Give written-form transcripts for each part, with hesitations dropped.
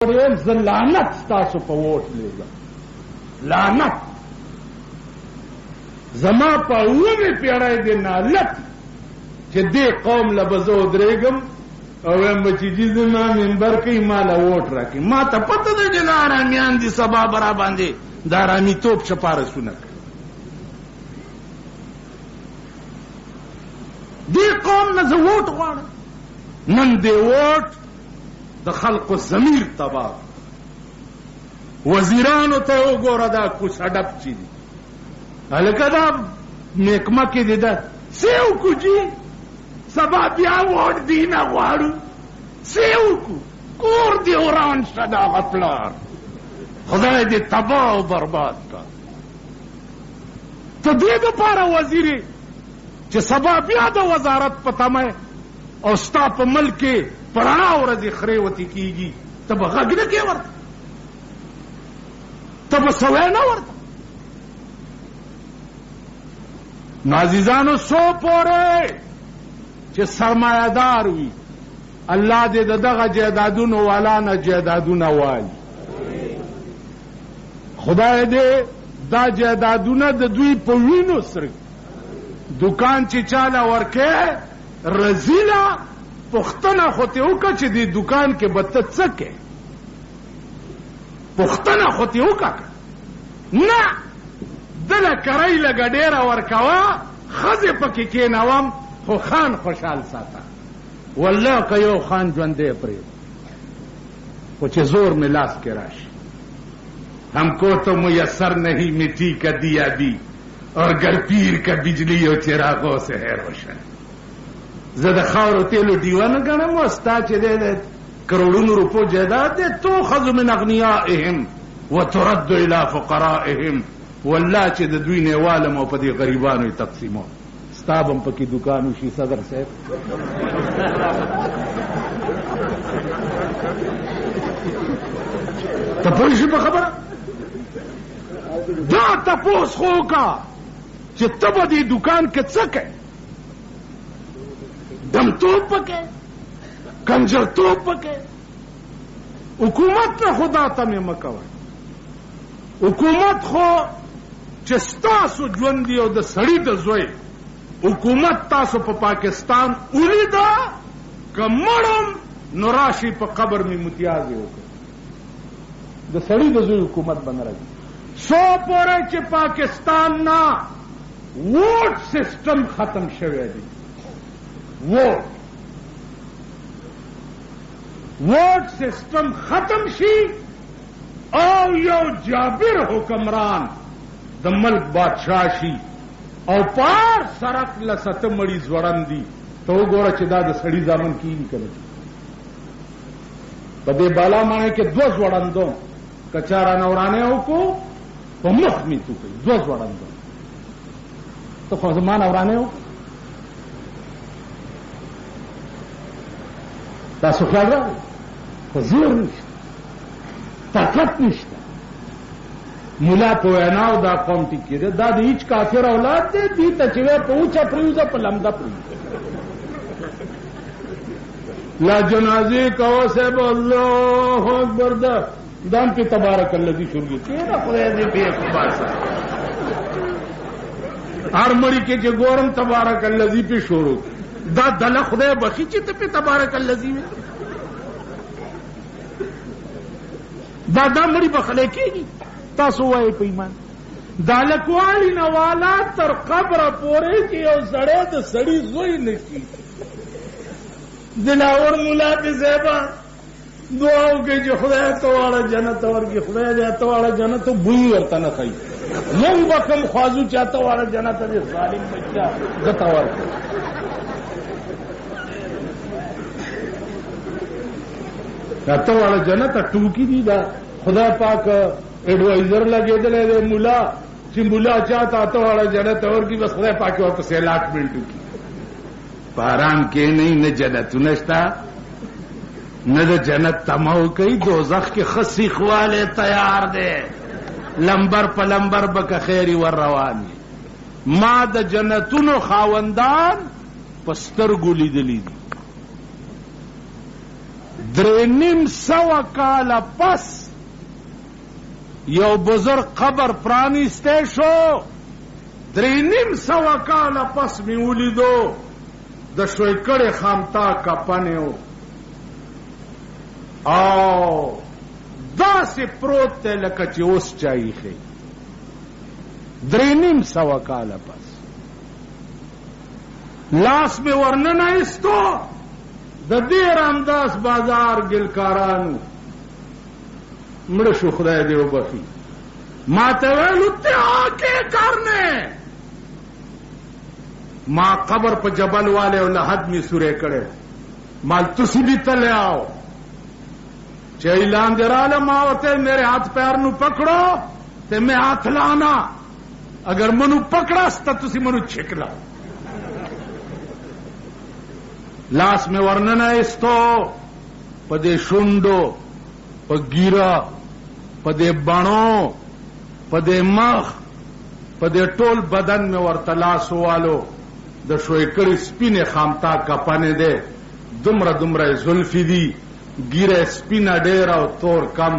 زه لعنت ستاسو په ووټ لیږم، لعنت زما په اوومې پېړۍ د نالت چې دې قوم له به زه ودرېږم او وایم به چې جي زما ممبر کوي ما له ووټ راکړي. ما ته پته ده چې دا ارامیان دي سبا به را باندې د ارامیتوب شپارسونه کوي. دې قوم نه زه ووټ غواړم. نن دې ووټ د خلقو ضمیر تباه. وزیرانو ته وګوره دا کوڅه ډب چې دي هلکه دا محکمه کې دي ده څه وکړو جي سبا بیا ووټ دی نه غواړو څه وکړو کور دې وران شه د هغه پلار خدای دې تباه او برباد کړه. ته دې دپاره وزیر یې چې سبا بیا د وزارت په تمه او ستا په ملک کې په رڼا ورځې خرې وتې کېږي ته به غږ نه کې ورته ته به سوی نه ورته. نو عزیزانو څو پورې چې سرمایهدار وي الله دې د دغه جایدادونو والا نه جایدادونه والي. خدای دې دا جایدادونه د دوی په وینو سره دکان چې چاله ورکې رزیله پختنه خو ته وکړه چې دې دکان کې به ته څه کې پختنه خو ته وکړه نه دله کرۍ لږه ډېره ورکوه ښځې پکې کېنوم خو خان خوشحال ساته. والله که یو خان ژوندی پرېږدم خو چې زور مې لاس کې راشي हमको तो मुयसर नहीं मिट्टी का दिया भी और गर पीर का बिजली और चिरागों से है रोशन. زه د خاورو تیلو ډیوه نه ګڼم او ستا چې دی د کروڑونو روپو جایداد دی تؤخذ من اغنیائهم وترد الى فقرائهم. والله چې د دوی نه والم او په دې غریبانو یې تقسیموم. ستا به هم پکې دوکان وشي صدر صاحب. ته پوه شې په خبره دا تپوس خو وکړه چې ته به دې دوکان کې څه کوې دمتوب پکې کنجرتوب پکې. حکومت نه خدا ته مې مه کوئ. حکومت خو چې ستاسو ژوند دی او د سړي د زوی حکومت تاسو په پاکستان ولیده که مړم نو راشي په قبر مې متیازې وکړي د سړي د زوی حکومت به نه راځي. څو پورې چې پاکستان نه ووټ سسټم ختم شوی دی ووٹ سسٹم ختم شي او یو جابر حکمران د ملک بادشاہ شي او پار سرک لسته مړي زوړن دي ته وګوره چې دا د سړي ځامن کیږي کنه په دې بالا معنی کې دو زوړندو کچارا نورانه وکړو په مخ می تو کوي دو زوړندو ته خو زمانه ورانه وکړو تاسو خیال راغی خو زور نشته طاقت نشته. ملا په ویناو دا قوم ټیک کېده دا د هیچ کافر اولاد دی دې ته چې وی په اوچه پرېوځه په لمده پرېوځه لا جنازې کوه صاحب الله اکبر دا دام پې تبارک الذي شروع کېده خدای دې بې اقباسه هر مړي کې چې ګورم تبارک الذي پې شروع دا دله خدای بخي چې ته پې تبارک الذي وي دا مړي بخلی کېږي. تاسو وایئ په ایمان دا لکوالي نه والا تر قبره پورې چې یو سړی د سړي زوی نه شي دلاور ملا دې صاحبه دعا وکړئ چې خدای ته واړه جنت ورکړي خدای دې ته واړه جنت بوی ورته نه ښایي موږ به کوم خوازو چې ته واړه جنت دې ظالم بچا ګټه ورکړي. ته واړه جنت ټوکی دي دا خدای پاک ایڈوائزر لګېدلی دی مولا چې مولا چاته ته واړه جنت ورکړي بس خدای پاک ورته الاټمنټ وکړي. په آرام کې نه جنتونه شته نه د جنت تمه کوي دوزخ کې ښه سیخوالی تیار دی لمبر په لمبر به که خیري ور روان وي. ما د جنتونو خاوندان په سترګو لیدلی دي 3,500 کاله پس یو بزرگ قبر پرانیسته شو. 3,500 کاله پس می ولیدو د شویکړې خامتا کپنیو او داسې پروت دی لکه چې اوس چا ایښی. 3,500 کاله پس لاس می ورننه ایستو. د دې رامداس بازار ګلکارانو مړه شو، خدای دې وبخي. ما ته ویل ته آکې کرنے ما قبر په جبل والے او لحد می سورې کړې مال تسی بھی تلے آؤ. چې اعلان دے راله ما ورته میرے ہاتھ پیر نو پکڑو تے میں ہاتھ لانا، اگر منو پکڑا ستا تسی منو چھکلا. لاس میں ورننه ایستو په دې شونډو، په ګیرا، په دې بڼو، په دې مخ، په دې ټول بدن میں ورته لاس والو. د شویکړې سپینې خامتا کپنې ده، دومره دومره زلفې دي، ګیره سپینه ډېر او تور کم،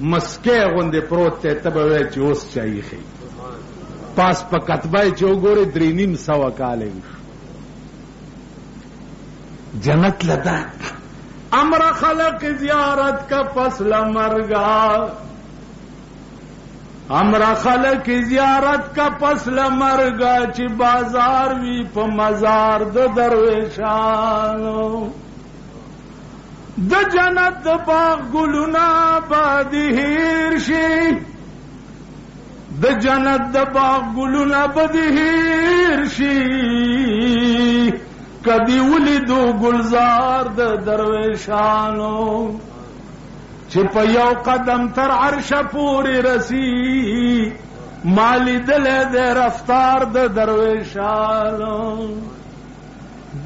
مسکې غوندې پروت دی. ته به وایې چې اوس چا ایښی. پاس په کتبه یې چې وګورې 3,500 کاله وي. جنت لدا امر خلق زیارت کا فصل مرگا، امر خلق زیارت کا فصل مرگا، چی بازار وی پا مزار د درویشانو. د جنت د باغ گلونا بدهیر شی، د جنت د باغ گلونا بدهیر شی، کدی ولیدو گلزار د درویشانو. چې په یو قدم تر عرش پوری رسی، مالی دل د رفتار د درویشانو.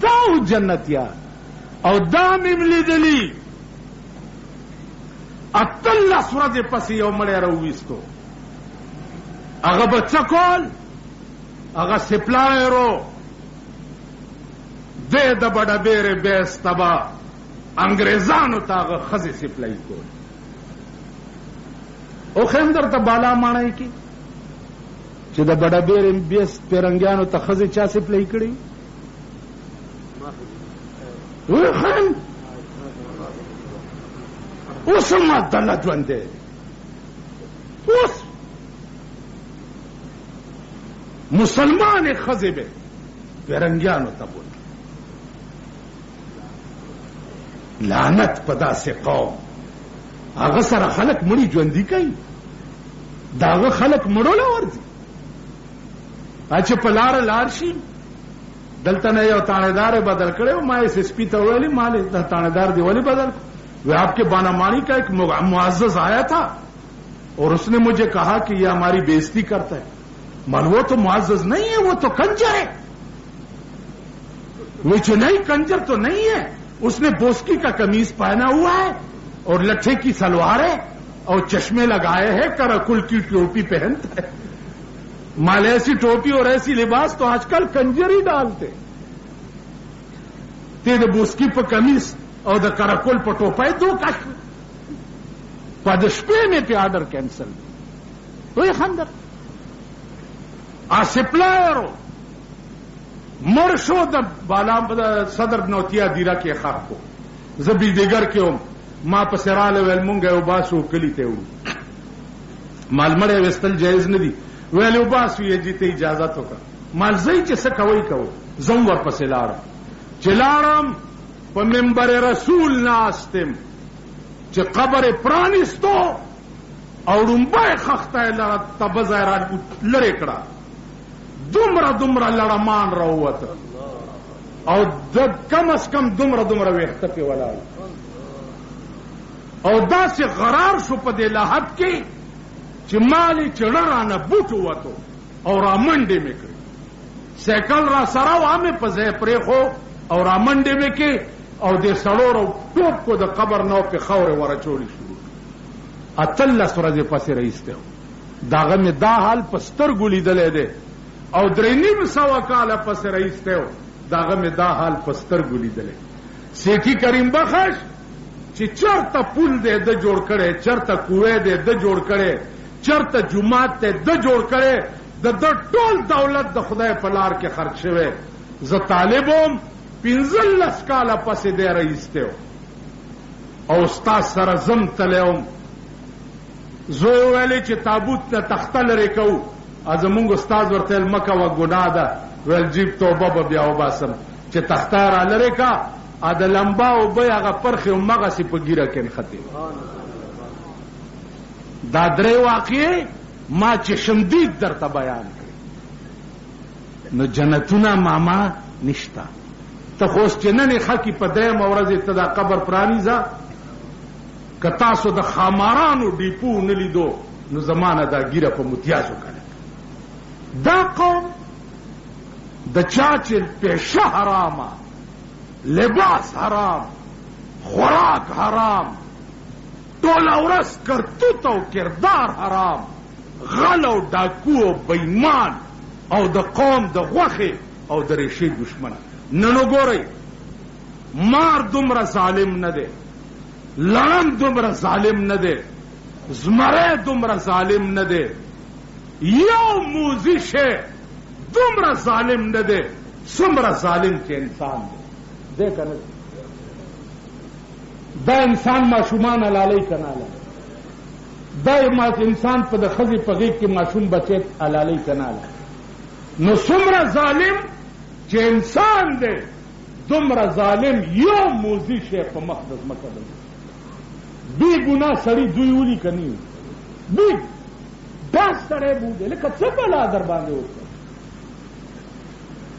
داو جنتیا او دا مملی دلی 18 ورځې پس یو مړی راوویستو. هغه به څه کول؟ هغه سپلایرو دے د بڑا بیرے بیس تبا انگریزانو تا هغه ښځې سپلای کول. او خیم درته بالا ماڼی کی چې د بڑا بیرے بیس پیرنګیانو ته ښځې چا سپلای کړي؟ وی خیم اوس ما دله ژوند دی. اوس مسلمان ښځې به پیرنګیانو ته بول. لعنت په داسې قوم. هغه سره خلک مړي ژوندي کوي، د هغه خلک مړو له ورځي. چې په لاره لاړ شي دلته نه یو تانیدار بدل کړی، ما ایس ایس پی ته ویلي مال دا تانیدار دی ولې بدل؟ وہ آپ کے بانامانی کا ایک معزز آیا تھا اور اس نے مجھے کہا کہ یہ ہماری بےزتی کرتا ہے. مان وہ تو معزز نہیں ہے، وہ تو کنجر ہے. وہ جو نہیں کنجر تو نہیں ہے، اس نے بوسکی کا قمیص پہنا ہوا ہے اور لٹھے کی سلوار ہے اور چشمے لگائے ہیں، کراکل کی ٹوپی پہنتا ہے. مال ایسی ٹوپی اور ایسی لباس تو آج کل کنجر ہی ڈالتے. تیرے بوسکی پہ قمیص اور دا کراکل پہ ٹوپا ہے، دو کشف پدشپے میں پہ آرڈر کینسل. تو یہ خندر سپلائرو مرشو د بالا صدر نوتیا دیرا کې خاک کو زبی دیگر کې ما په سراله ویل مونږه یو باسو کلی ته و مال مړې وستل جایز نه دي. ویل یو باسو یې جته اجازه تو کا مال زئی چې څه کوي کو زم ور پسې لاړم. چې لاړم په منبر رسول ناستم چې قبر پرانیستو او رومبای خخته لړ تبزایرات لری کړه. دومره دومره لړمان راووته او د کم از کم دومره دومره ویښته پې ولاړ او داسې غرار شو په دې لحد کې چې مالې چړه رانه بوټ ووتو او رامنډې مې کړې. سیکل را سره وه مې په ځای پرېښو او رامنډې مې کې او دې سړو رو ټوپ کو د قبر نه پې خاورې ورچولې شروع. 18 ورځې پسې رایستی و. د هغه مې دا حال په سترګو لیدلی دی او 3,500 کاله پس رئیس ته دا غمه دا حال پستر ګولی دله. سیٹھی کریم بخش چې چرته پول دی د جوړ کړي، چرته کوې دی د جوړ کړي، چرته جماعت دی د جوړ کړي، د ټول دولت د خدای په لار کې خرج شوی. زه طالب وم 15 کاله پسې دی رئیس دی او استاد سره زم تلی وم. زه ویلې چې تابوت نه تخته لرې کوو، زمونږ استاد ورته ویل مه کوه ګناه ده. ویل جیب توبه به بیا وباسم چې تخته را لرې کا د لمبا اوبه هغه پرخې همغسې په ګیره کې نښتې. دا درې واقعې ما چې شمدید درته بیان کړې. نو جنتونه ماما نشته. ته خو اوس چې نن خلکې په درېیمه ورځې ته دا قبر پرانیزه، که تاسو د خامارانو ډیپو نه لیدو نو زمانه دا ګیره په متیازو کړه. دا قوم د چا چې پیشه حرامه، لباس حرام، خوراک حرام، ټوله ورځ کرتوت او کردار حرام، غل او ډاکو او بېمان او د قوم د غوښې او د ریشې دشمن. نن وګورئ مار دومره ظالم نه دی، لړم دومره ظالم نه دی، زمری دومره ظالم نه دی، یو موزي شی دومره ظالم نه دی څومره ظالم چې انسان دی. دی که نه دا انسان ماشومان حلالوي که نه حلالوي؟ دا انسان په د ښځې په غېږ کې ماشوم بچی حلالوي که نه حلالوي؟ نو څومره ظالم چې انسان دی دومره ظالم یو موزي شی په مخ د ځمکه دی. بی ګناه سړي دوی ولي که نه وي؟ بی دا سړی بوځي لکه څه بلا در باندې وکړه.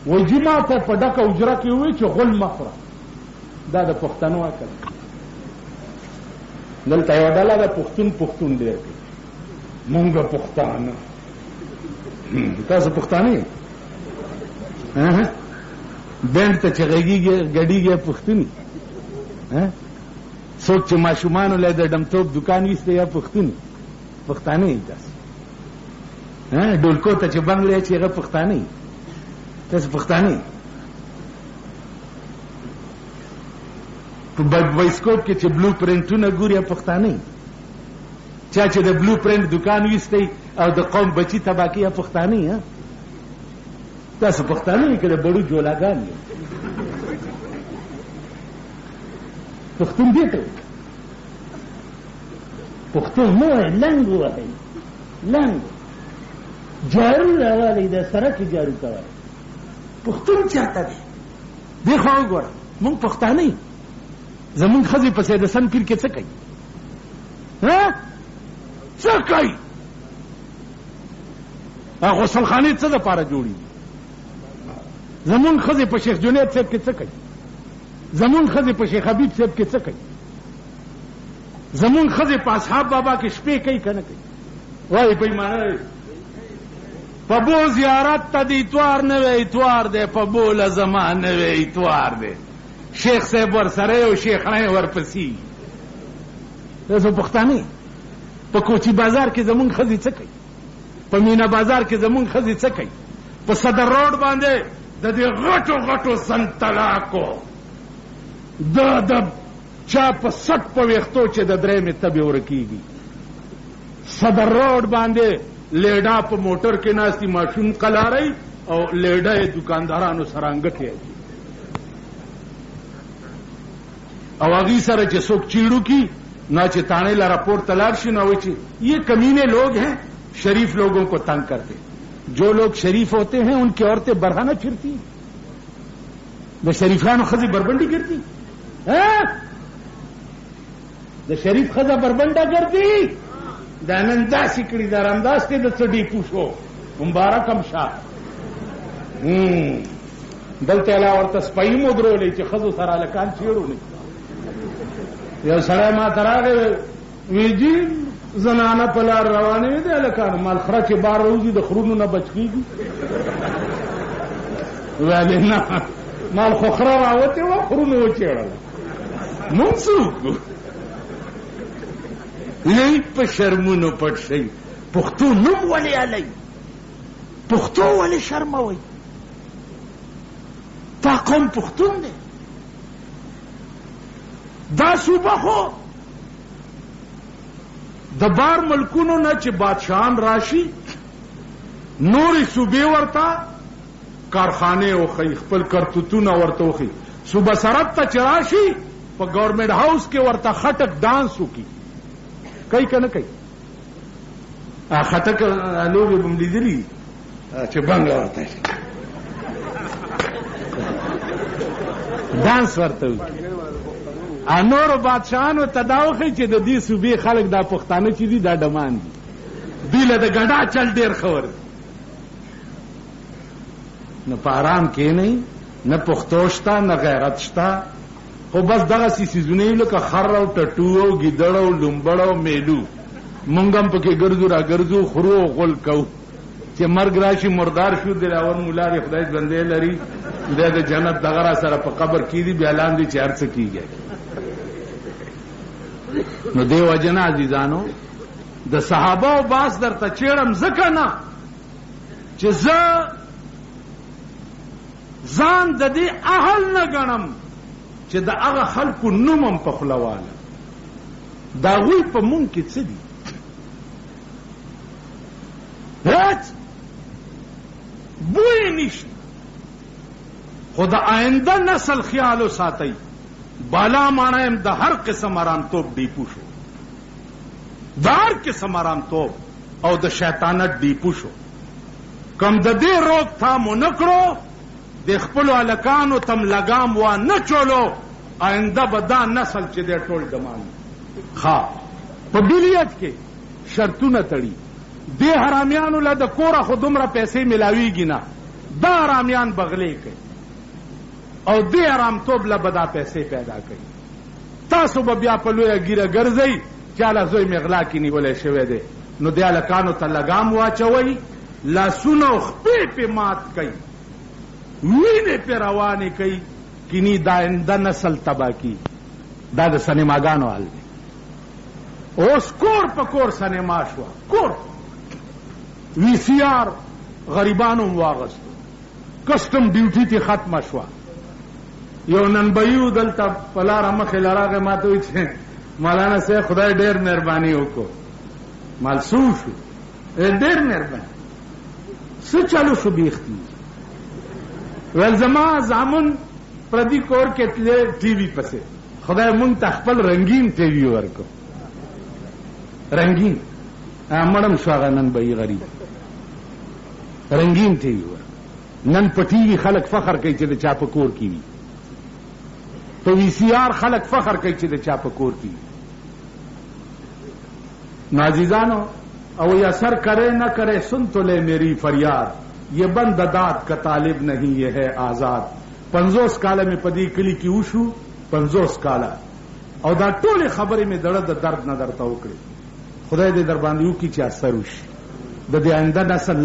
وایي جي ما ته په ډکه اجره کې ووایي چې غول مه خوره. دا د پښتنو عقل. دلته یوه ډله ده پښتون ډېر کوي. مونږ پښتانه. تاسو پښتانه یې؟ بینډ ته چې ګډېږي پښتوني. څوک چې ماشومانو له د ډمتوب دکان ویسته یا پښتوني پښتانه یې تاسو. ډولکو ته چې بنګ لري چې هغه پښتانه یې. تاسو پښتانه یې. په بایسکوپ کې چې بلو پرنټونه ګوري پښتانه یې. چا چې د بلو پرنټ دکان ویستی او د قوم بچي تباه کوي پښتانه یې. تاسو پښتانه یې که د بړو جولاګان یې. پښتون دې ته پښتون مه وایئ، لنګ ووایئ. لنګ جارو راوالی د سړک جارو کوئ. پښتون چاته دی؟ دې خوا وګوره مونږ پښتانه یو. زمونږ ښځې په سید حسن پیر کې څه کوي؟ څه کوي؟ غسلخانې څه دپاره جوړېږي؟ زمونږ ښځې په شیخ جنید صاحب کې څه کوي؟ زمون ښځې په شیخ حبیب صاحب کې څه کوي؟ زمون ښځې په اصحاب بابا کې شپې کوي که نه کوي؟ وایي پیمانه په بو زیارت ته د اتوار نه وی اتوار دی، په بو لزما نه وی اتوار دی. شیخ صاحب ورسره او شیخړی ورپسې. تاسو پښتانه په کوچي بازار کې زمونږ ښځې څه کوي؟ په مینا بازار کې زمونږ ښځې څه کوي؟ په صدر روډ باندې د دې غټو غټو سنتلاکو د چا په سټ په ویښتو چې د درېیمې تبې ورکېږي. صدر روډ باندې لیډا په موټر کې ناستي ماشوم قلارئ او لیډا یې دکاندارانو سره انګټې اچي او هغې سره چې څوک چیړو کی نہ چې تانے لا رپورٹ تلاش شي نہ وایي چې یہ کمینے لوگ ہیں شریف لوگوں کو تنگ کرتے. جو لوگ شریف ہوتے ہیں ان کی عورتیں برہنہ پھرتی. د شریفانو ښځې بربنډې ګرځي. د شریف ښځه بربنډه ګرځي. دا نن داسې کړي دا رمداس دی د څه ډیپو شو مبارک هم شه. دلته لا ورته سپی مو درولې چې ښځو سره هلکان چیړو نه. یو سړی ما ته راغی وی جي زنانه په لار روانې دي هلکانو مال خره چې بار روځي د خرونو نه بچ کېږي. ویلې نه مال خو خره راوتې وه خرونو وچېړله مونږ څوک لۍ په شرمونو پټ شئ. پښتو نوم ولې الی؟ پښتو ولې شرموئ؟ تا قوم پښتون دی. دا صوبه خو د بار ملکونو نه چې بادشاہان راشي نورې صوبې ورته کارخانه وخی خپل کرتوتونه ورته وخی صوبه سرحد ته چې راشي په گورنمنٹ هاؤس کې ورته خټک ډانس وکي کوي که نه کوي خټک لوبې به م لیدلي چې بنګه ورته ډانس ورته وکي نورو بادشاهانو ته دا وښیي چې د دې صوبې خلک دا پښتانه چې دي دا ډمان دي دوی له د ګډا چل ډېر ښه ورځي نه په آرام کښېنئ نه پښتو شته نه غیرت شته خو بس دغسې څیزونه یو لکه خر او ټټو او ګیدړ او لومبړ او میلو مونږ هم پکې ګرځو را ګرځو خورو او غول کوو چې مرګ راشي مردار شو دلاور مولا دی خدای بندې لري دی د جنت دغه را سره په قبر کې دي بیا لاندې چې هر څه کېږي نو دې وجه نه عزیزانو د صحابه باس درته چیړم ځکه نه چې زه ځان د دې اهل نه ګڼم چې د هغه خلکو نوم هم په خوله واله د هغوی په مونږ کې څه دي هېڅ بوی نشته خو د آینده نسل خیال وساتئ بالا ماڼه یم د هر قسم آرامتوب ډیپو شو د هر قسم آرامتوب او د شیطانت ډیپو شو کم د دې روکتھام ونه کړو د خپلو هلکانو تم لګام وا نه چولو آینده به دا نسل چې دی ټول ډمان ښه په بیلیت کې شرطونه تړي دې حرامیانو له د کوره خو دومره پیسې ملاویږي نه دا حرامیان بغلې کوي او دې آرامتوب له به دا پیسې پیدا کوي تاسو به بیا په لویه ګیره ګرځئ چاله زوی مې غلا کې نیولی شوی دی نو دې هلکانو ته لګام واچوئ لاسونه او خپې پې مات کوي وینې پې روانې کوي کینی دا آینده نسل تباه کی دا د سینماګانو حال دی اوس کور په کور سینما شوه کور وی سی آر غریبانو م واغستو کسټم ډیوټي تې ختمه شوه یو ننبیو دلته په لاره مخې له راغی ما ته وایي چې مولانا صاحب خدای ډېر مهرباني وکړو مال څه وشو ډېر مهرباني څه چلو شو بیختی ویل زما زامن پردي کور کې تللی ټي وي پسې خدای مونږ ته خپل رنګین ټي وي ورکړو رنګین مړم شو هغه ننبیي غریب رنګین ټي وي ورکړو نن په ټي وي خلک فخر کوي چې د چا په کور کې وي تو وی سی آر خلق فخر کوي چې د چا په کور کې نازیزانو او یہ اثر کرے نہ کرے سن تو لے میری فریاد یہ بند داد کا طالب نہیں یہ ہے آزاد 50 کاله میں پدی کلی کی وشو 50 کاله او دا ټول خبرې میں دړه د درد نه درته وکړي خدای دې در باندې وکړي چې اثر وشي د دې آینده نسل